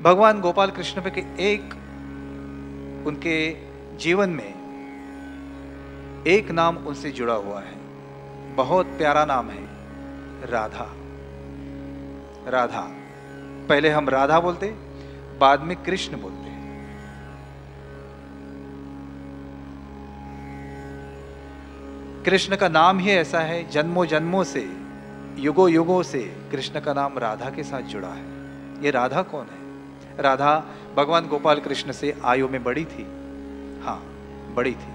भगवान गोपाल कृष्ण के एक उनके जीवन में एक नाम उनसे जुड़ा हुआ है, बहुत प्यारा नाम है, राधा। राधा, पहले हम राधा बोलते, बाद में कृष्ण बोलते। कृष्ण का नाम ही ऐसा है, जन्मों जन्मों से, युगों युगों से कृष्ण का नाम राधा के साथ जुड़ा है। ये राधा कौन है? राधा भगवान गोपाल कृष्ण से आयु में बड़ी थी, हाँ बड़ी थी।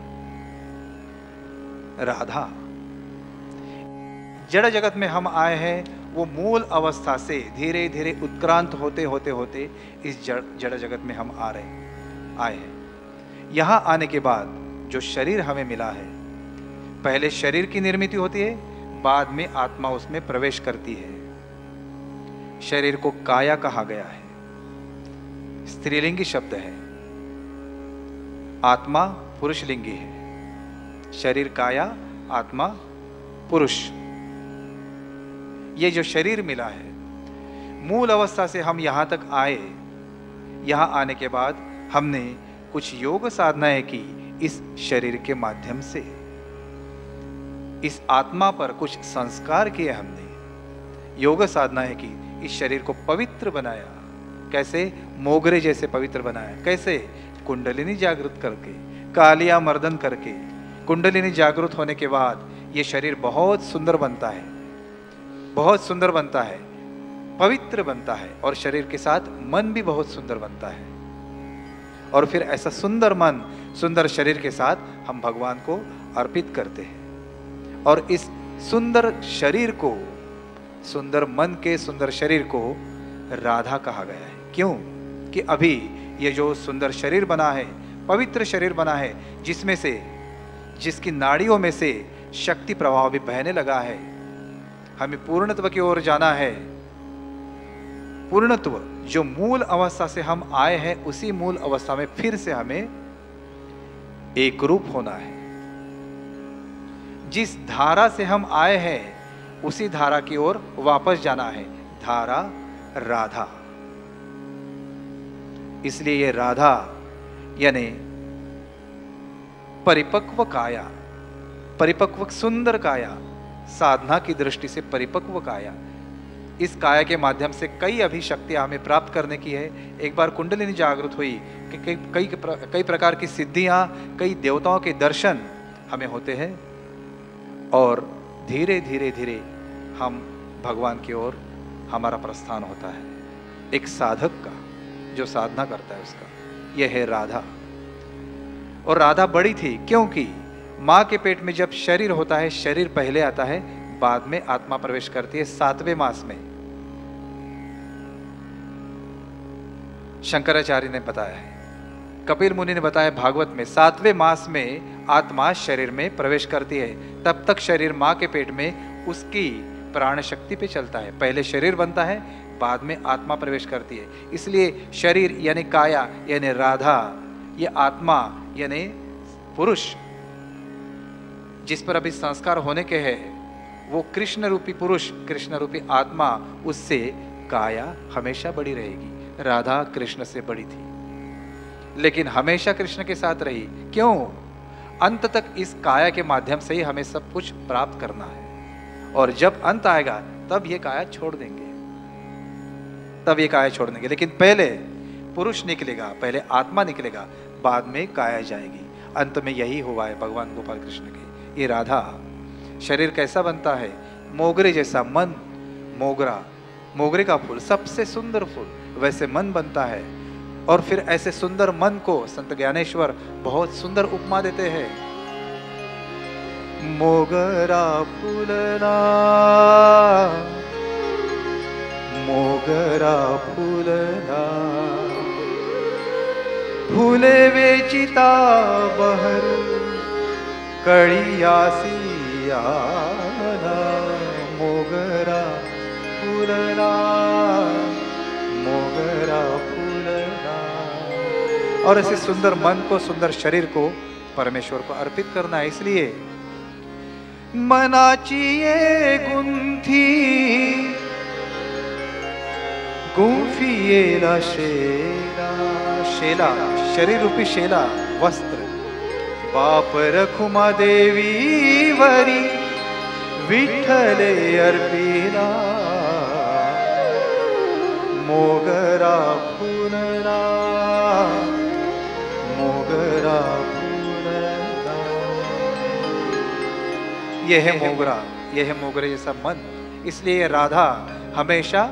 राधा, जड़ जगत में हम आए हैं, वो मूल अवस्था से धीरे धीरे उत्क्रांत होते होते होते इस जड़ जगत में हम आए हैं। यहां आने के बाद जो शरीर हमें मिला है, पहले शरीर की निर्मित होती है, बाद में आत्मा उसमें प्रवेश करती है। शरीर को काया कहा गया है, स्त्रीलिंगी शब्द है। आत्मा पुरुषलिंगी है। शरीर काया, आत्मा पुरुष। ये जो शरीर मिला है, मूल अवस्था से हम यहां तक आए। यहां आने के बाद हमने कुछ योग साधनाएं की इस शरीर के माध्यम से। इस आत्मा पर कुछ संस्कार किए हमने, योग साधनाएं की, इस शरीर को पवित्र बनाया। कैसे? मोगरे जैसे पवित्र बनाया। कैसे? कुंडलिनी जागृत करके, कालिया मर्दन करके। कुंडलिनी जागृत होने के बाद ये शरीर बहुत सुंदर बनता है, बहुत सुंदर बनता है, पवित्र बनता है, और शरीर के साथ मन भी बहुत सुंदर बनता है। और फिर ऐसा सुंदर मन, सुंदर शरीर के साथ हम भगवान को अर्पित करते हैं। और इस सुंदर शरीर को, सुंदर मन के सुंदर शरीर को राधा कहा गया है। क्यों? कि अभी ये जो सुंदर शरीर बना है, पवित्र शरीर बना है, जिसमें से, जिसकी नाड़ियों में से शक्ति प्रवाह भी बहने लगा है। हमें पूर्णत्व की ओर जाना है। पूर्णत्व, जो मूल अवस्था से हम आए हैं, उसी मूल अवस्था में फिर से हमें एक रूप होना है। जिस धारा से हम आए हैं, उसी धारा की ओर वापस जाना है। धारा राधा। इसलिए ये राधा यानी परिपक्व काया, परिपक्व सुंदर काया, साधना की दृष्टि से परिपक्व काया। इस काया के माध्यम से कई अभी शक्तियां हमें प्राप्त करने की है। एक बार कुंडलिनी जागृत हुई कि कई प्रकार की सिद्धियां, कई देवताओं के दर्शन हमें होते हैं, और धीरे धीरे धीरे हम भगवान की ओर हमारा प्रस्थान होता है। एक साधक का, जो साधना करता है उसका। यह है राधा। और राधा बड़ी थी क्योंकि माँ के पेट में जब शरीर होता है, शरीर पहले आता है, बाद में आत्मा प्रवेश करती है 7वें मास में। शंकराचार्य ने बताया है, कपिल मुनि ने बताया भागवत में, 7वें मास में आत्मा शरीर में प्रवेश करती है। तब तक शरीर माँ के पेट में उसकी प्राण शक्ति पे चलता है। पहले शरीर बनता है, बाद में आत्मा प्रवेश करती है। इसलिए शरीर यानी काया यानी राधा, ये आत्मा यानी पुरुष, जिस पर अभी संस्कार होने के हैं, वो कृष्ण रूपी पुरुष, कृष्ण रूपी आत्मा, उससे काया हमेशा बड़ी रहेगी। राधा कृष्ण से बड़ी थी, लेकिन हमेशा कृष्ण के साथ रही। क्यों? अंत तक इस काया के माध्यम से ही हमें सब कुछ प्राप्त करना है। और जब अंत आएगा तब ये काया छोड़ देंगे, तब ये काया छोड़ देंगे। लेकिन पहले पुरुष निकलेगा, पहले आत्मा निकलेगा, बाद में काया जाएगी। अंत में यही हुआ है भगवान गोपाल कृष्ण के। ये राधा, शरीर कैसा बनता है? मोगरे जैसा मन। मोगरा, मोगरे का फूल, सबसे सुंदर फूल, वैसे मन बनता है। और फिर ऐसे सुंदर मन को संत ज्ञानेश्वर बहुत सुंदर उपमा देते हैं। मोगरा फूलना, मोगरा फूलना, फूले वेचिता बहरू, कड़ियासी आना। मोगरा फूलना, मोगरा फूलना। और ऐसे सुंदर मन को, सुंदर शरीर को परमेश्वर को अर्पित करना है। इसलिए मनाची ये गुंथी गुंफिएला शेला, शेला शरीर रूपी शेला वस्त्र बाप रखुमा देवी वरी विठ्ठले अर्पिला, मोगरा फुलला, मोगरा फुलला। यह है मोगरा, यह है मोगरे जैसा मन। इसलिए राधा हमेशा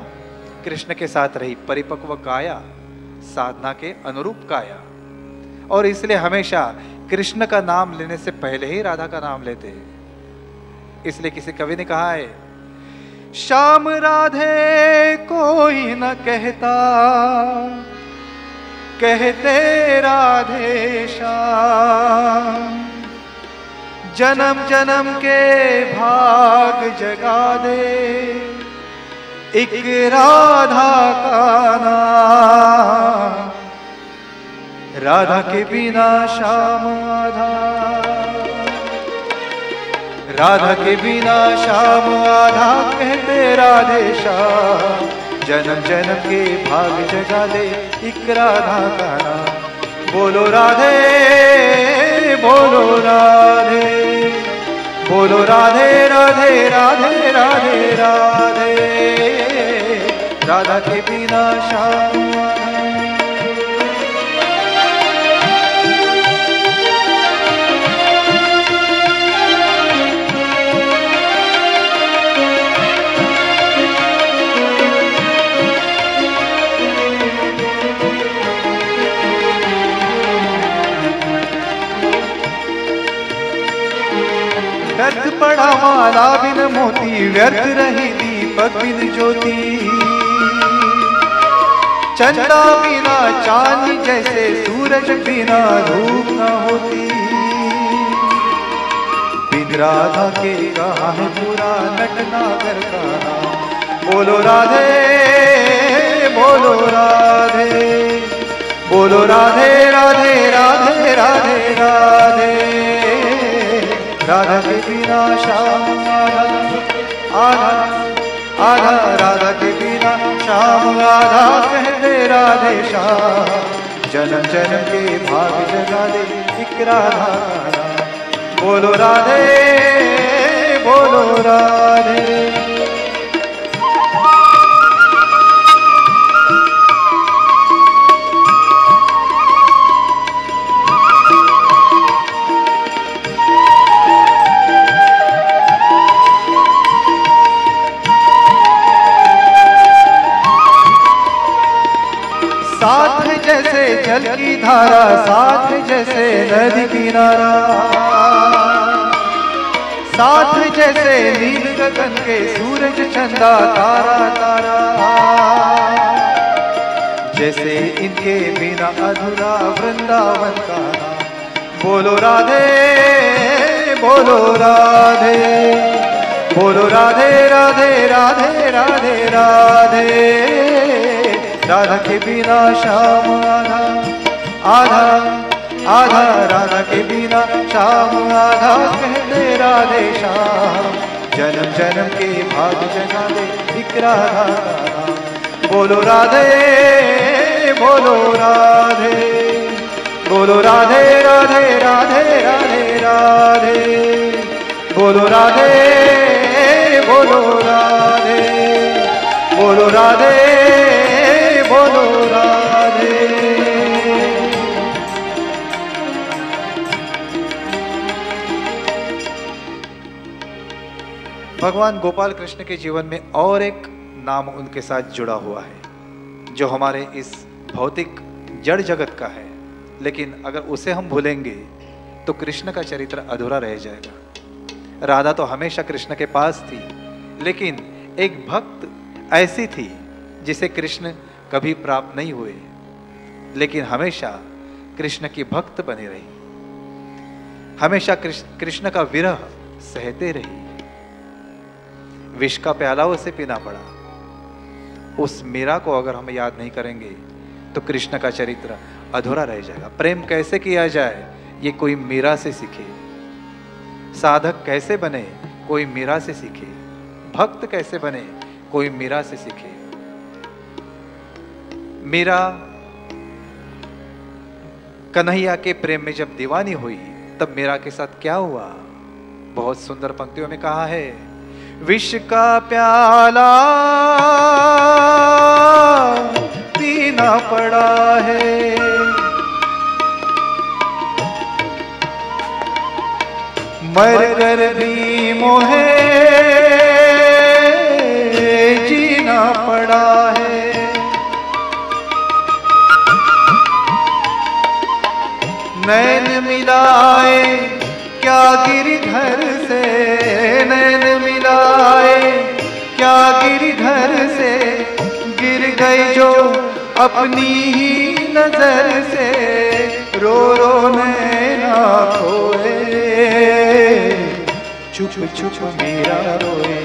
कृष्ण के साथ रही, परिपक्व काया, साधना के अनुरूप काया, और इसलिए हमेशा कृष्ण का नाम लेने से पहले ही राधा का नाम लेते हैं। इसलिए किसी कवि ने कहा है, श्याम राधे कोई न कहता, कहते राधे श्याम, जन्म जन्म के भाग जगा दे एक राधा का नाम, राधा के बिना श्याम आधा, राधा के बिना श्याम आधा, कहते राधे श्याम, जन्म जन्म के भाग जगा दे एक राधा का नाम। बोलो राधे, बोलो राधे, बोलो राधे राधे राधे राधे राधे, राधा के बिना श्याम व्यर्थ पड़ा माला बिन मोती, व्यर्थ रही दीपक बिन ज्योति, चंदा बिना चांद जैसे सूरज बिना धूप न होती, बिन राधा के कहाँ है पूरा नटनागर का नाम। बोलो राधे, बोलो राधे, बोलो राधे राधे राधे राधे राधे, राधा के बिना श्याम आधा, आधा राधा के बिना श्याम आधा, कहते राधे श्याम, जन्म जन्म के भाग जगा दे एक राधा का नाम। बोलो राधे, बोलो राधे। साथ जैसे जल की धारा, साथ जैसे नदी किनारा, साथ जैसे नील गगन के सूरज चंदा तारा तारा, जैसे इनके बिना अधूरा वृंदावन का नाम। बोलो राधे, बोलो राधे, बोलो राधे राधे राधे राधे राधे, राधा के बिना श्याम आधा, आधा आधा, राधा के बिना श्याम आधा, कहते राधे श्याम, जन्म जन्म के भाग जगा दे एक राधा का नाम। बोलो राधे, बोलो राधे, बोलो राधे राधे राधे राधे राधे, बोलो राधे, बोलो राधे, बोलो राधे, बोलो राधे। भगवान गोपाल कृष्ण के जीवन में और एक नाम उनके साथ जुड़ा हुआ है, जो हमारे इस भौतिक जड़ जगत का है, लेकिन अगर उसे हम भूलेंगे तो कृष्ण का चरित्र अधूरा रह जाएगा। राधा तो हमेशा कृष्ण के पास थी, लेकिन एक भक्त ऐसी थी जिसे कृष्ण कभी प्राप्त नहीं हुए, लेकिन हमेशा कृष्ण की भक्त बनी रही, हमेशा कृष्ण का विरह सहते रही। विष का प्याला उसे पीना पड़ा। उस मीरा को अगर हम याद नहीं करेंगे तो कृष्ण का चरित्र अधूरा रह जाएगा। प्रेम कैसे किया जाए ये कोई मीरा से सीखे, साधक कैसे बने कोई मीरा से सीखे, भक्त कैसे बने कोई मीरा से सीखे। मीरा कन्हैया के प्रेम में जब दीवानी हुई तब मीरा के साथ क्या हुआ? बहुत सुंदर पंक्तियों में कहा है, विष का प्याला पीना पड़ा है, मर कर भी मोहे जीना पड़ा है। नैन मिलाए क्या गिरधर से, नैन मिलाए क्या गिरधर से, गिर गई जो अपनी ही नजर से, रो रो नैना खोए, चुप चुप मीरा रोए,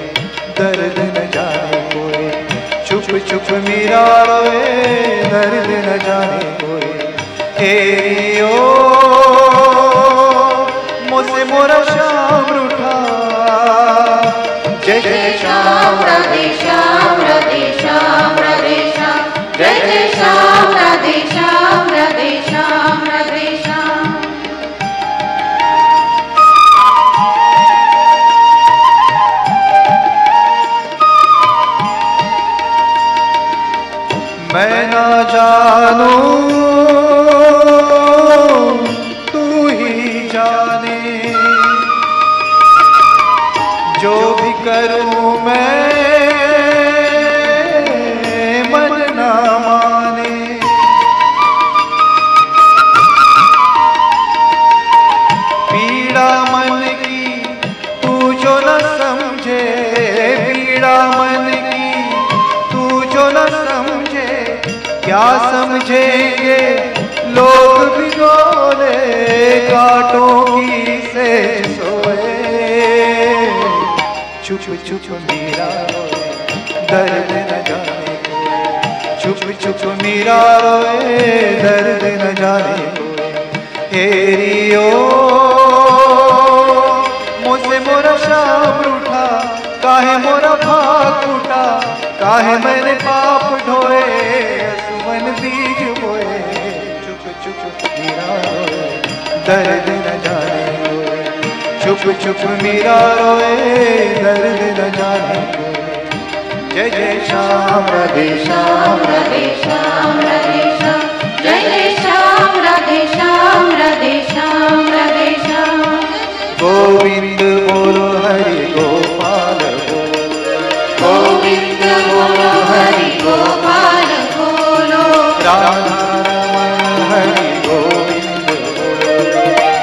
दर्द न जाने कोई, चुप चुप मीरा रोए, दर्द न जाने कोई। हेरियो मुझसे मोरा श्याम रूठा, जय जय श्याम राधे श्याम राधे श्याम राधे श्याम, जय जय श्याम राधे श्याम राधे श्याम राधे श्याम। मैं ना जानूं तू ही जाने, जो भी करूं मैं मन ना माने। पीड़ा मन की तू जो न समझे, पीड़ा मन की तू जो न समझे, क्या समझेंगे लोग भिगोले कांटों की से सोए। चुप चुप मीरा रोए, दर्द न जाने कोई, चुप चुप मीरा रोए, दर्द न जाने कोई। हेरियो मुझसे मोरा श्याम रूठा, काहे मोरा भाग टूटा, काहे मैंने पाप ढोए, सुमन बीज बोए। चुप चुप मीरा रोए, दर्द न जाने कोई, चुप चुप मीरा रोए, दर्द न जाने कोई। जय जय श्याम राधे श्याम राधे श्याम राधे श्याम, जय जय श्याम राधे श्याम राधे श्याम राधे श्याम। गोविंद बोलो हरि गोपाल बोलो, गोविंद बोलो हरि गोपाल बोलो, राधा रमण हरि गोविंद बोलो,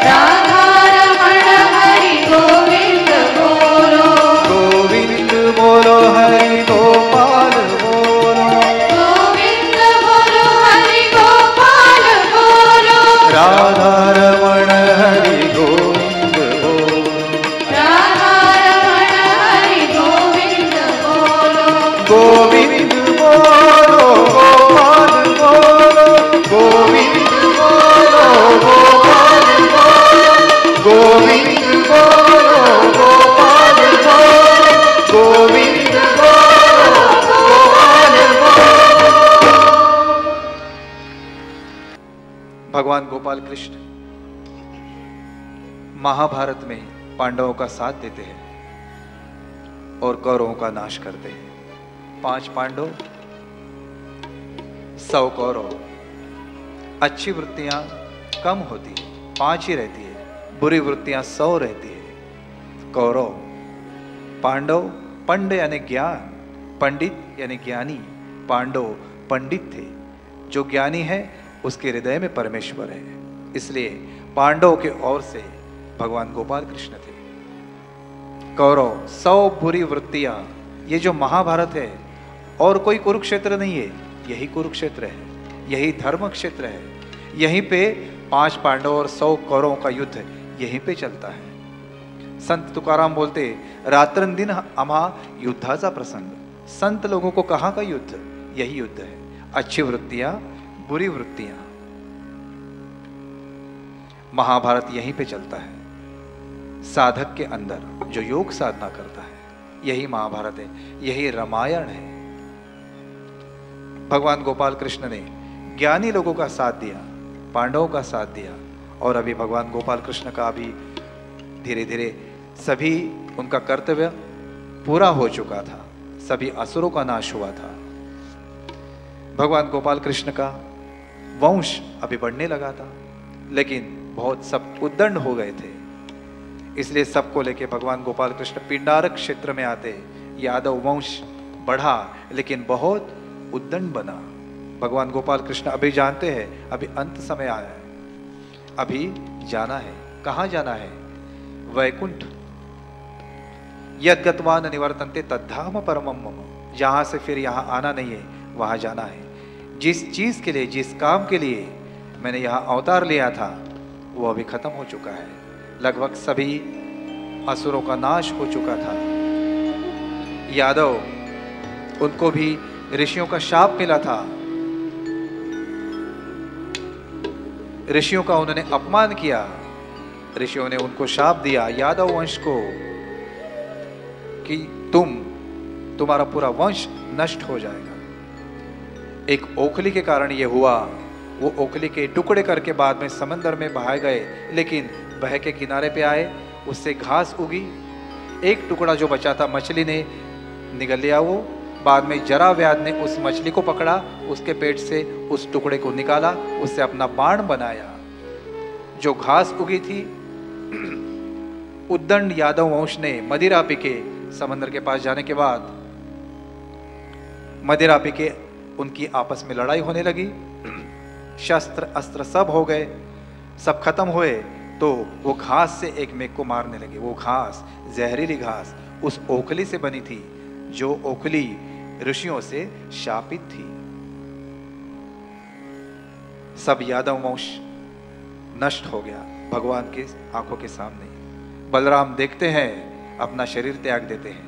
राधा रमण हरि गोविंद बोलो, गोविंद बोलो हरि गोपाल बोलो, गोविंद बोलो हरि गोपाल बोलो, राधा रमण हरि गोविंद बोलो, राधा रमण हरि गोविंद बोलो, गोविंद बोलो गोपाल बोलो, गोविंद बोलो गोपाल बोलो, गोविंद बोलो गोपाल बोलो, गोविंद बोलो गोपाल बोलो। भगवान गोपाल कृष्ण महाभारत में पांडवों का साथ देते हैं और कौरवों का नाश करते हैं। 5 पांडव 100 कौरव। अच्छी वृत्तियां कम होती है, 5 ही रहती है, बुरी वृत्तियां 100 रहती है। कौरव पांडव पंड यानी ज्ञान, पंडित यानी ज्ञानी, पांडव पंडित थे। जो ज्ञानी है उसके हृदय में परमेश्वर है, इसलिए पांडवों के ओर से भगवान गोपाल कृष्ण थे। कौरव 100 बुरी वृत्तियां। ये जो महाभारत है और कोई कुरुक्षेत्र नहीं है, यही कुरुक्षेत्र है, यही धर्म क्षेत्र है। यहीं पे 5 पांडव और 100 कौरवों का युद्ध यहीं पे चलता है। संत तुकाराम बोलते, रात्रंदिन आम्हा युद्धाचा प्रसंग। संत लोगों को कहाँ का युद्ध? यही युद्ध है। अच्छी वृत्तियां, बुरी वृत्तियां। महाभारत यहीं पे चलता है। साधक के अंदर जो योग साधना करता है, यही महाभारत है, यही रामायण है। भगवान गोपाल कृष्ण ने ज्ञानी लोगों का साथ दिया, पांडवों का साथ दिया, और अभी भगवान गोपाल कृष्ण का भी धीरे धीरे सभी उनका कर्तव्य पूरा हो चुका था, सभी असुरों का नाश हुआ था। भगवान गोपाल कृष्ण का वंश अभी बढ़ने लगा था, लेकिन बहुत सब उद्दंड हो गए थे, इसलिए सबको लेके भगवान गोपाल कृष्ण पिंडारक क्षेत्र में आते। यादव वंश बढ़ा लेकिन बहुत उद्दंड बना। भगवान गोपाल कृष्ण अभी जानते हैं अभी अंत समय आया है, अभी जाना है। कहाँ जाना है? वैकुंठ। यद गत्वा न निवर्तन्ते तद्धाम परमम मम। जहां से फिर यहाँ आना नहीं है, वहां जाना है। जिस चीज के लिए, जिस काम के लिए मैंने यहाँ अवतार लिया था, वो अभी खत्म हो चुका है। लगभग सभी असुरों का नाश हो चुका था। यादव, उनको भी ऋषियों का शाप मिला था, ऋषियों का उन्होंने अपमान किया, ऋषियों ने उनको शाप दिया यादव वंश को कि तुम्हारा पूरा वंश नष्ट हो जाएगा। एक ओखली के कारण ये हुआ। वो ओखली के टुकड़े करके बाद में समंदर में बहाए गए, लेकिन बह के किनारे पे आए, उससे घास उगी। एक टुकड़ा जो बचा था मछली ने निगल लिया। वो बाद में जराव्याध ने उस मछली को पकड़ा, उसके पेट से उस टुकड़े को निकाला, उससे अपना बाण बनाया। जो घास उगी थी, उद्दंड यादव वंश ने मदिरा पी के समंदर के पास जाने के बाद मदिरा पी के उनकी आपस में लड़ाई होने लगी। शस्त्र अस्त्र सब हो गए, सब खत्म हुए, तो वो घास से एक मेघ को मारने लगे। वो घास, जहरीली घास, उस ओखली से बनी थी, जो ओखली ऋषियों से शापित थी। सब यादव वंश नष्ट हो गया भगवान के आंखों के सामने। बलराम देखते हैं, अपना शरीर त्याग देते हैं।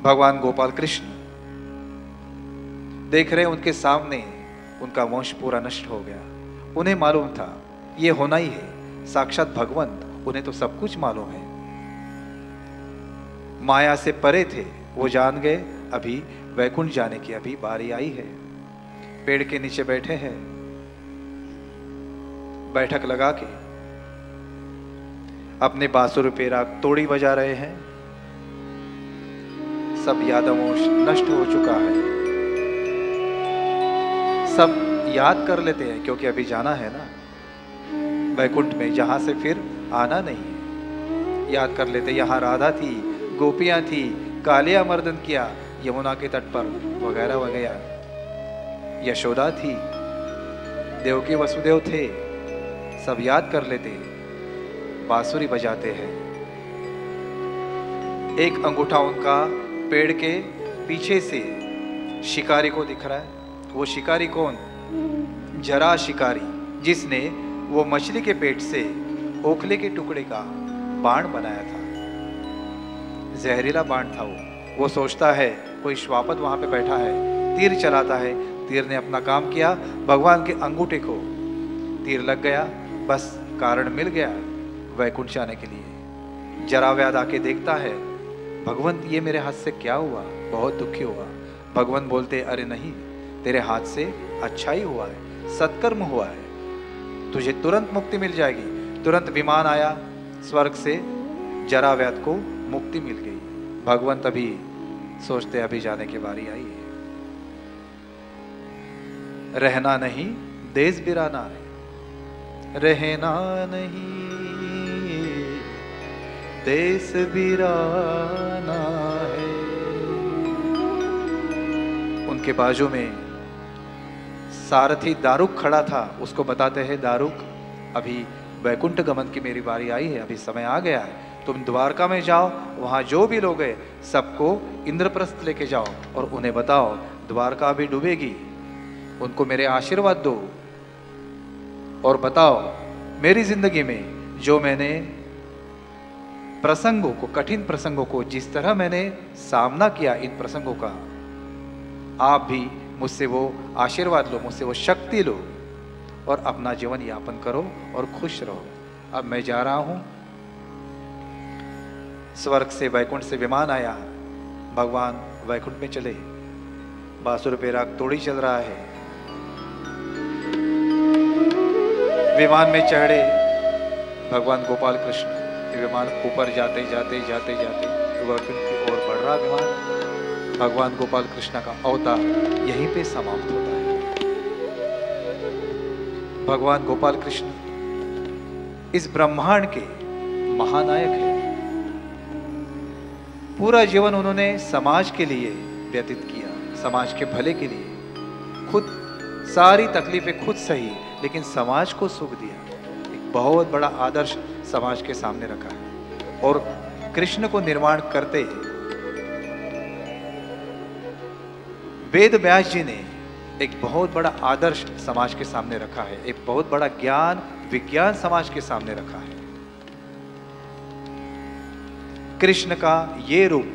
भगवान गोपाल कृष्ण देख रहे उनके सामने, उनका वंश पूरा नष्ट हो गया। उन्हें मालूम था ये होना ही है, साक्षात भगवंत, उन्हें तो सब कुछ मालूम है। माया से परे थे, वो जान गए अभी वैकुंठ जाने की अभी बारी आई है। पेड़ के नीचे बैठे हैं, बैठक लगा के अपने बांसुरी पे राग तोड़ी बजा रहे हैं। सब यादव वंश नष्ट हो चुका है। सब याद कर लेते हैं, क्योंकि अभी जाना है ना वैकुंठ में, जहां से फिर आना नहीं है। याद कर लेते, यहाँ राधा थी, गोपियां थी, कालिया मर्दन किया यमुना के तट पर, वगैरह वगैरह। यशोदा थी, देवकी वसुदेव थे, सब याद कर लेते। बांसुरी बजाते हैं। एक अंगूठा उनका पेड़ के पीछे से शिकारी को दिख रहा है। वो शिकारी कौन? जरा शिकारी, जिसने वो मछली के पेट से ओखले के टुकड़े का बाण बनाया था। जहरीला बाण था वो सोचता है कोई श्वापद वहां पे बैठा है, तीर चलाता है। तीर ने अपना काम किया, भगवान के अंगूठे को तीर लग गया, बस कारण मिल गया वैकुंठ जाने के लिए। जराव्याध आके देखता है, भगवंत ये मेरे हाथ से क्या हुआ? बहुत दुखी हुआ। भगवंत बोलते, अरे नहीं, तेरे हाथ से अच्छा ही हुआ है, सत्कर्म हुआ है, तुझे तुरंत मुक्ति मिल जाएगी। तुरंत विमान आया स्वर्ग से, जराव्याध को मुक्ति मिल गई। भगवंत अभी सोचते अभी जाने की बारी आई है। रहना नहीं देश बिराना है, रहना नहीं देश बिराना है। उनके बाजू में सारथी दारुक खड़ा था, उसको बताते हैं, दारुक अभी वैकुंठ गमन की मेरी बारी आई है, अभी समय आ गया है, तुम द्वारका में जाओ, वहां जो भी लोग हैं सबको इंद्रप्रस्थ लेके जाओ और उन्हें बताओ द्वारका अभी डूबेगी, उनको मेरे आशीर्वाद दो और बताओ मेरी जिंदगी में जो मैंने प्रसंगों को, कठिन प्रसंगों को जिस तरह मैंने सामना किया, इन प्रसंगों का आप भी मुझसे वो आशीर्वाद लो, मुझसे वो शक्ति लो और अपना जीवन यापन करो और खुश रहो। अब मैं जा रहा हूं। स्वर्ग से, वैकुंठ से विमान आया, भगवान वैकुंठ में चले। बांसुरी पे राग तोड़ी चल रहा है। विमान में चढ़े भगवान गोपाल कृष्ण। विमान ऊपर जाते जाते जाते जाते वैकुंठ की ओर बढ़ रहा विमान। भगवान गोपाल कृष्ण का अवतार यहीं पे समाप्त होता है। भगवान गोपाल कृष्ण इस ब्रह्मांड के महानायक हैं। पूरा जीवन उन्होंने समाज के लिए व्यतीत किया, समाज के भले के लिए। खुद सारी तकलीफें खुद सही, लेकिन समाज को सुख दिया। एक बहुत बड़ा आदर्श समाज के सामने रखा है। और कृष्ण को निर्माण करते वेद व्यास जी ने एक बहुत बड़ा आदर्श समाज के सामने रखा है। एक बहुत बड़ा ज्ञान विज्ञान समाज के सामने रखा है। कृष्ण का ये रूप,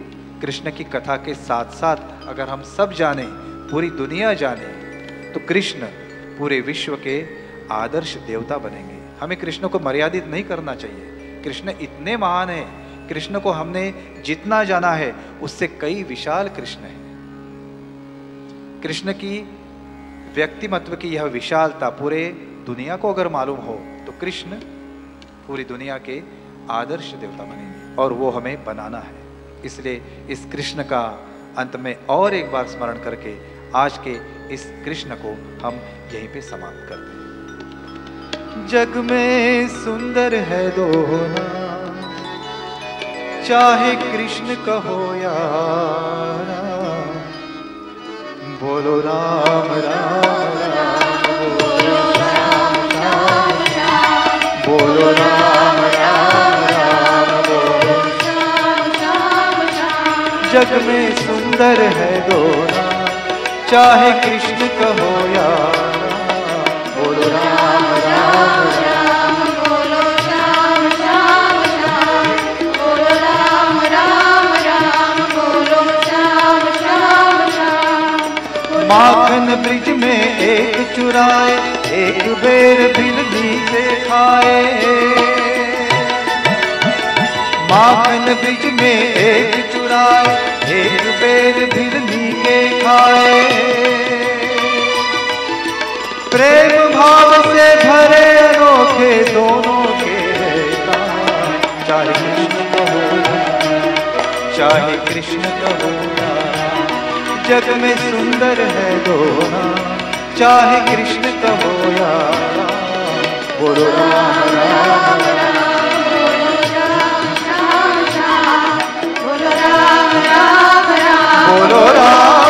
कृष्ण की कथा के साथ साथ अगर हम सब जाने, पूरी दुनिया जाने, तो कृष्ण पूरे विश्व के आदर्श देवता बनेंगे। हमें कृष्ण को मर्यादित नहीं करना चाहिए। कृष्ण इतने महान है, कृष्ण को हमने जितना जाना है उससे कई विशाल कृष्ण है। कृष्ण की व्यक्तिमत्व की यह विशालता पूरे दुनिया को अगर मालूम हो तो कृष्ण पूरी दुनिया के आदर्श देवता बनेंगे, और वो हमें बनाना है। इसलिए इस कृष्ण का अंत में और एक बार स्मरण करके आज के इस कृष्ण को हम यहीं पे समाप्त करते हैं। जग में सुंदर है दोना, चाहे कृष्ण कहो या राम। बोलो राम राम राम, बोलो राम राम राम, बोलो राम राम राम, बोलो श्याम श्याम श्याम। जग में सुंदर है दोना, चाहे कृष्ण कहो या राम। बोलो राम राम राम, बोलो श्याम श्याम श्याम, बोलो राम राम राम, बोलो श्याम श्याम श्याम। माखन ब्रिज में एक चुराए, एक बेर भिलनी से खाए। माखन ब्रिज में एक चुराए, एक बेर भिलनी के खाए। प्रेम भाव से भरे अनोखे दोनों के काम। चाहे कृष्ण कहो, चाहे कृष्ण कहो, जग में सुंदर है दोना, चाहे कृष्ण कहो या राम। बोलो राम राम राम, बोलो श्याम श्याम श्याम, बोलो राम राम राम, बोलो राम